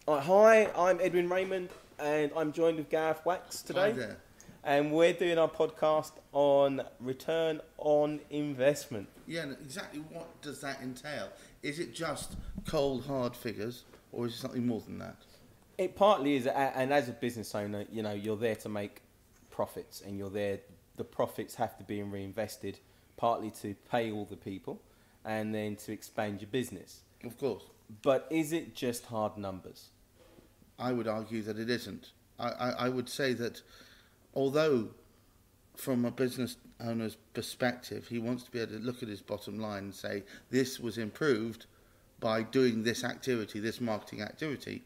Hi, I'm Edwin Raymond, and I'm joined with Gareth Wax today. Hi there. And we're doing our podcast on return on investment. Yeah, and exactly what does that entail? Is it just cold, hard figures, or is it something more than that? It partly is, and as a business owner, you're there to make profits, and the profits have to be reinvested, partly to pay all the people, and then to expand your business. Of course. But is it just hard numbers? I would argue that it isn't. I would say that although from a business owner's perspective, he wants to be able to look at his bottom line and say, this was improved by doing this activity, this marketing activity,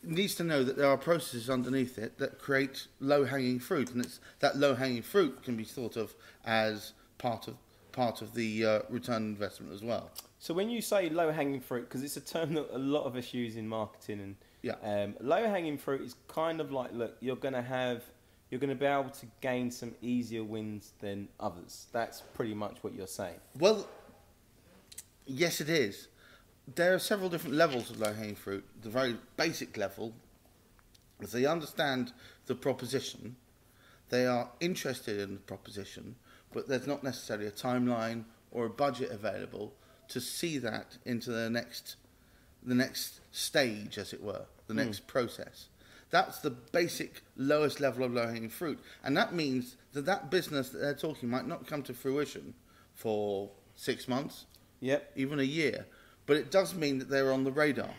he needs to know that there are processes underneath it that create low-hanging fruit, and that low-hanging fruit can be thought of as part of the return on investment as well. So when you say low-hanging fruit, because it's a term that a lot of us use in marketing, and Yeah. Low-hanging fruit is kind of like, look, you're going to be able to gain some easier wins than others. That's pretty much what you're saying. Well, yes, it is. There are several different levels of low-hanging fruit. The very basic level is they understand the proposition, they are interested in the proposition, but there's not necessarily a timeline or a budget available to see that into the next stage, as it were, the next process. That's the basic lowest level of low-hanging fruit. And that means that business that they're talking might not come to fruition for 6 months, Yep, even a year. But it does mean that they're on the radar.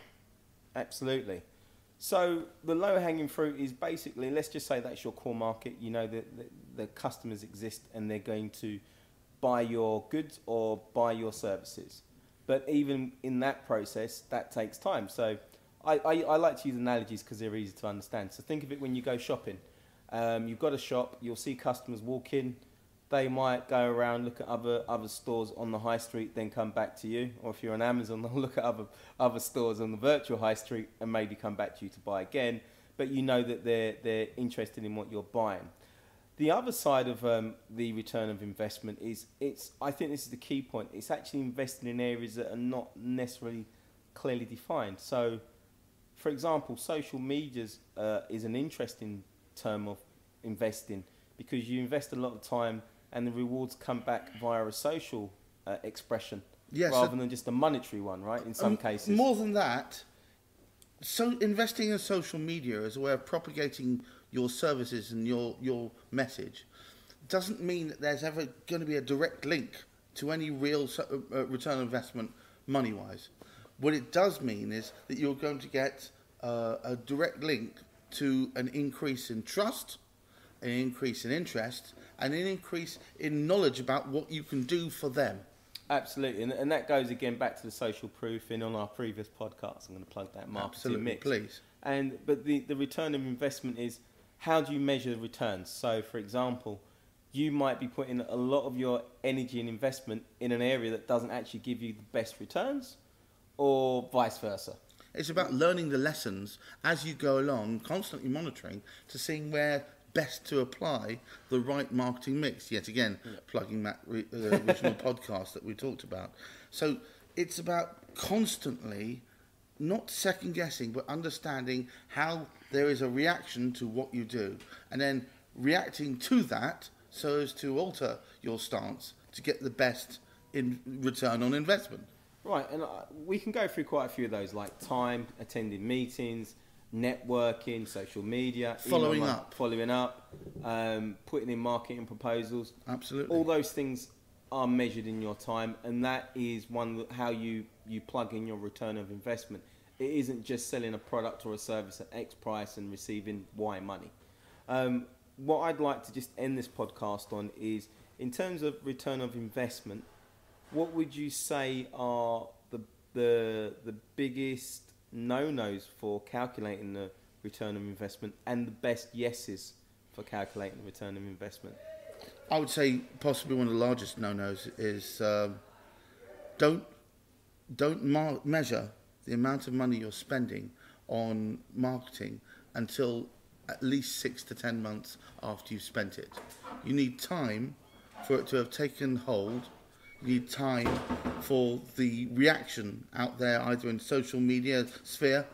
absolutely. So the low-hanging fruit is basically, let's just say that's your core market. You know that the customers exist and they're going to buy your goods or buy your services. But even in that process, that takes time. So I like to use analogies because they're easy to understand. So think of it when you go shopping. You've got a shop, you'll see customers walk in. They might go around, look at other stores on the high street, then come back to you. Or if you're on Amazon, they'll look at other stores on the virtual high street and maybe come back to you to buy again. But you know that they're interested in what you're buying. The other side of the return of investment is, I think this is the key point, it's actually investing in areas that are not necessarily clearly defined. So, for example, social media is an interesting term of investing because you invest a lot of time and the rewards come back via a social expression rather than just a monetary one, right, in some cases. More than that, so investing in social media as a way of propagating your services and your message doesn't mean that there's ever going to be a direct link to any real return on investment money-wise. What it does mean is that you're going to get a direct link to an increase in trust, an increase in interest, and an increase in knowledge about what you can do for them. Absolutely, and that goes again back to the social proofing on our previous podcast. I'm going to plug that marketing mix. Please. But the return of investment is, how do you measure returns? So, for example, you might be putting a lot of your energy and investment in an area that doesn't actually give you the best returns, or vice versa. It's about learning the lessons as you go along, constantly monitoring to seeing where best to apply the right marketing mix. Yet again, plugging that original podcast that we talked about. So it's about constantly not second guessing, but understanding how there is a reaction to what you do, and then reacting to that so as to alter your stance to get the best in return on investment. Right, and we can go through quite a few of those, like time, attending meetings, networking, social media, following up, putting in marketing proposals. Absolutely. All those things are measured in your time, and that is how you plug in your return of investment. It isn't just selling a product or a service at X price and receiving Y money. What I'd like to just end this podcast on is, in terms of return of investment, what would you say are the biggest no-nos for calculating the return of investment and the best yeses for calculating the return of investment? I would say possibly one of the largest no-nos is don't measure the amount of money you're spending on marketing until at least 6 to 10 months after you've spent it. You need time for it to have taken hold. You need time for the reaction out there, either in social media sphere